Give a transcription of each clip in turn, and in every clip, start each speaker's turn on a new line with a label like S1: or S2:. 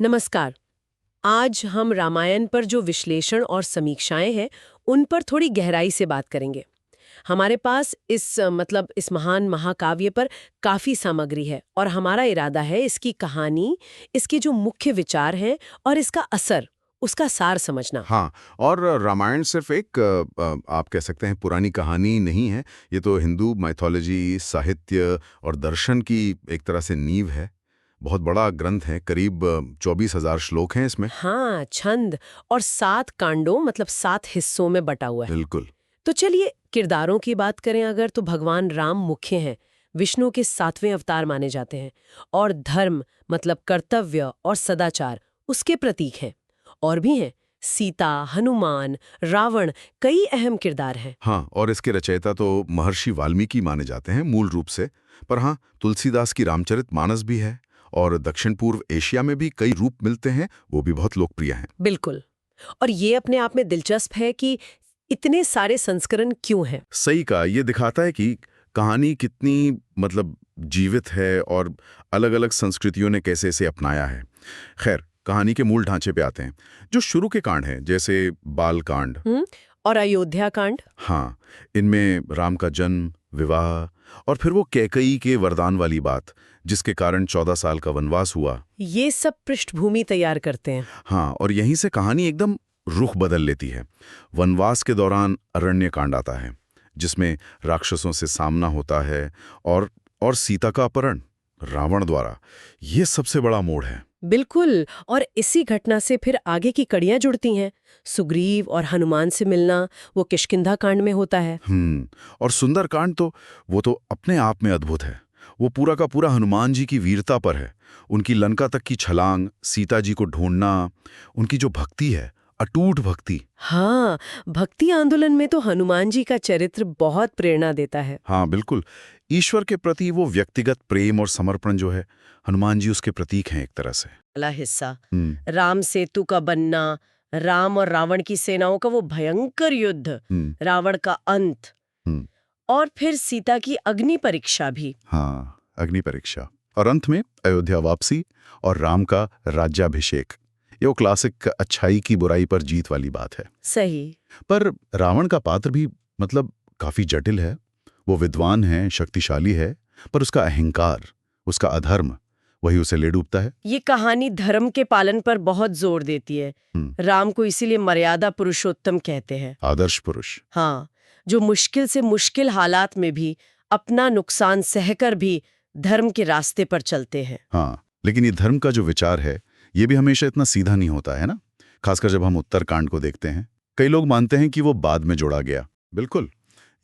S1: नमस्कार। आज हम रामायण पर जो विश्लेषण और समीक्षाएं हैं उन पर थोड़ी गहराई से बात करेंगे। हमारे पास इस महान महाकाव्य पर काफी सामग्री है और हमारा इरादा है इसकी कहानी, इसके जो मुख्य विचार हैं और इसका असर, उसका सार समझना।
S2: हाँ, और रामायण सिर्फ एक आप कह सकते हैं पुरानी कहानी नहीं है। ये तो हिंदू माइथोलॉजी, साहित्य और दर्शन की एक तरह से नींव है। बहुत बड़ा ग्रंथ है, करीब 24,000 श्लोक हैं इसमें।
S1: हाँ, छंद और 7 कांडों 7 हिस्सों में बटा हुआ है।
S2: बिल्कुल।
S1: तो चलिए किरदारों की बात करें अगर, तो भगवान राम मुख्य हैं, विष्णु के 7वें अवतार माने जाते हैं और धर्म कर्तव्य और सदाचार उसके प्रतीक हैं। और भी हैं सीता, हनुमान, रावण, कई अहम किरदार हैं।
S2: हाँ, और इसके रचयिता तो महर्षि वाल्मीकि माने जाते हैं मूल रूप से। पर हाँ, तुलसीदास की रामचरितमानस भी है और दक्षिण पूर्व एशिया में भी कई रूप मिलते हैं, वो भी बहुत लोकप्रिय हैं।
S1: बिल्कुल। और ये अपने आप में दिलचस्प है कि इतने सारे संस्करण क्यों हैं।
S2: सही कहा, ये दिखाता है कि कहानी कितनी जीवित है और अलग-अलग संस्कृतियों ने कैसे इसे अपनाया है। खैर, कहानी के मूल ढांचे पे आते हैं। जो शुरू के कांड हैं, जैसे बाल कांड।
S1: और अयोध्या कांड।
S2: हाँ, इनमें राम का जन्म, विवाह और फिर वो कैकेयी के वरदान वाली बात, जिसके कारण 14 साल का वनवास हुआ।
S1: ये सब पृष्ठभूमि तैयार करते हैं।
S2: हाँ, और यहीं से कहानी एकदम रुख बदल लेती है। वनवास के दौरान अरण्य कांड आता है, जिसमें राक्षसों से सामना होता है और सीता का अपहरण रावण द्वारा। ये सबसे बड़ा मोड़ है।
S1: बिल्कुल। और इसी घटना से फिर आगे की कड़ियां जुड़ती हैं। सुग्रीव और हनुमान से मिलना वो किष्किंधा कांड में होता है।
S2: और सुंदर कांड तो वो तो अपने आप में अद्भुत है। वो पूरा का पूरा हनुमान जी की वीरता पर है। उनकी लंका तक की छलांग, सीता जी को ढूंढना, उनकी जो भक्ति है, अटूट भक्ति।
S1: हाँ, भक्ति आंदोलन में तो हनुमान जी का चरित्र बहुत प्रेरणा देता है।
S2: हाँ, बिल्कुल। ईश्वर के प्रति वो व्यक्तिगत प्रेम और समर्पण जो है, हनुमान जी उसके प्रतीक हैं एक तरह से।
S1: पहला हिस्सा, राम सेतु का बनना, राम और रावण की सेनाओं का वो भयंकर युद्ध, रावण का अंत, और फिर सीता की अग्नि परीक्षा भी।
S2: हाँ, अग्नि परीक्षा। और अंत में अयोध्या वापसी और राम का राज्याभिषेक। ये वो क्लासिक अच्छाई की बुराई पर जीत वाली बात है।
S1: सही।
S2: पर रावण का पात्र भी काफी जटिल है। वो विद्वान है, शक्तिशाली है, पर उसका अहंकार, उसका अधर्म, वही उसे ले डूबता है।
S1: ये कहानी धर्म के पालन पर बहुत जोर देती है। राम को इसीलिए मर्यादा पुरुषोत्तम कहते हैं।
S2: आदर्श पुरुष।
S1: हाँ, जो मुश्किल से मुश्किल हालात में भी अपना नुकसान सहकर भी धर्म के रास्ते पर चलते हैं।
S2: हाँ, लेकिन ये धर्म का जो विचार है, ये भी हमेशा इतना सीधा नहीं होता है ना। खासकर जब हम उत्तरकांड को देखते हैं, कई लोग मानते हैं कि वो बाद में जोड़ा गया। बिल्कुल,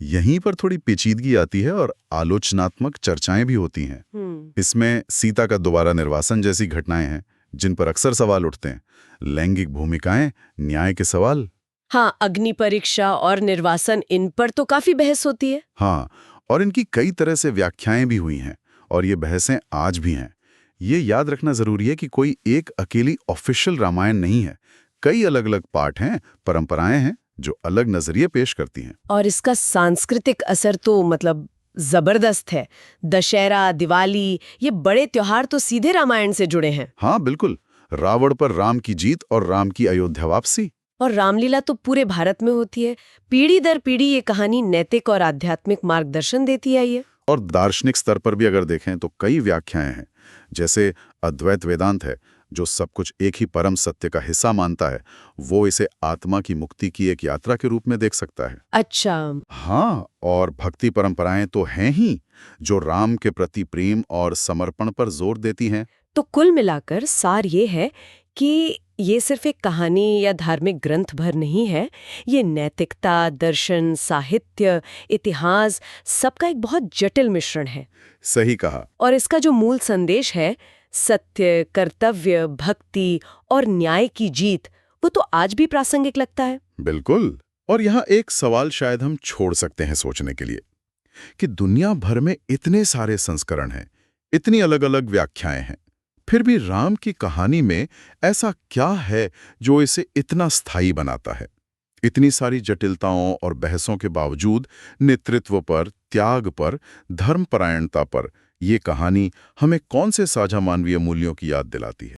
S2: यहीं पर थोड़ी पेचीदगी आती है और आलोचनात्मक चर्चाएं भी होती हैं। इसमें सीता का दोबारा निर्वासन जैसी घटनाएं हैं, जिन पर अक्सर सवाल उठते हैं। लैंगिक भूमिकाएं, न्याय के सवाल।
S1: हाँ, अग्नि परीक्षा और निर्वासन, इन पर तो काफी बहस होती है।
S2: हाँ, और इनकी कई तरह से व्याख्याएं भी हुई हैं और ये बहसें आज भी हैं। ये याद रखना जरूरी है कि कोई एक अकेली ऑफिशियल रामायण नहीं है। कई अलग अलग पार्ट हैं, परंपराएं हैं जो अलग नजरिए पेश करती हैं।
S1: और इसका सांस्कृतिक असर तो जबरदस्त है। दशहरा, दिवाली, ये बड़े त्योहार तो सीधे रामायण से जुड़े हैं।
S2: हाँ, बिल्कुल। रावण पर राम की जीत और राम की अयोध्या वापसी।
S1: और रामलीला तो पूरे भारत में होती है। पीढ़ी दर पीढ़ी ये कहानी नैतिक और आध्यात्मिक मार्गदर्शन देती आई है।
S2: और दार्शनिक स्तर पर भी अगर देखें तो कई व्याख्याएं हैं। जैसे अद्वैत वेदांत है, जो सब कुछ एक ही परम सत्य का हिस्सा मानता है, वो इसे आत्मा की मुक्ति की एक यात्रा के रूप में देख सकता है।
S1: अच्छा।
S2: हाँ, और भक्ति परंपराएं तो हैं ही, जो राम के प्रति प्रेम और समर्पण पर जोर देती हैं।
S1: तो कुल मिलाकर सार ये है कि ये सिर्फ एक कहानी या धार्मिक ग्रंथ भर नहीं है। ये नैतिकता, दर्शन, साहित्य, इतिहास, सबका एक बहुत जटिल मिश्रण है।
S2: सही कहा।
S1: और इसका जो मूल संदेश है, सत्य, कर्तव्य, भक्ति और न्याय की जीत, वो तो आज भी प्रासंगिक लगता है।
S2: बिल्कुल। और यहाँ एक सवाल शायद हम छोड़ सकते हैं सोचने के लिए, कि दुनिया भर में इतने सारे संस्करण हैं, इतनी अलग अलग व्याख्याएं हैं, फिर भी राम की कहानी में ऐसा क्या है जो इसे इतना स्थायी बनाता है? इतनी सारी जटिलताओं और बहसों के बावजूद नेतृत्व पर, त्याग पर, धर्मपरायणता पर, ये कहानी हमें कौन से साझा मानवीय मूल्यों की याद दिलाती है?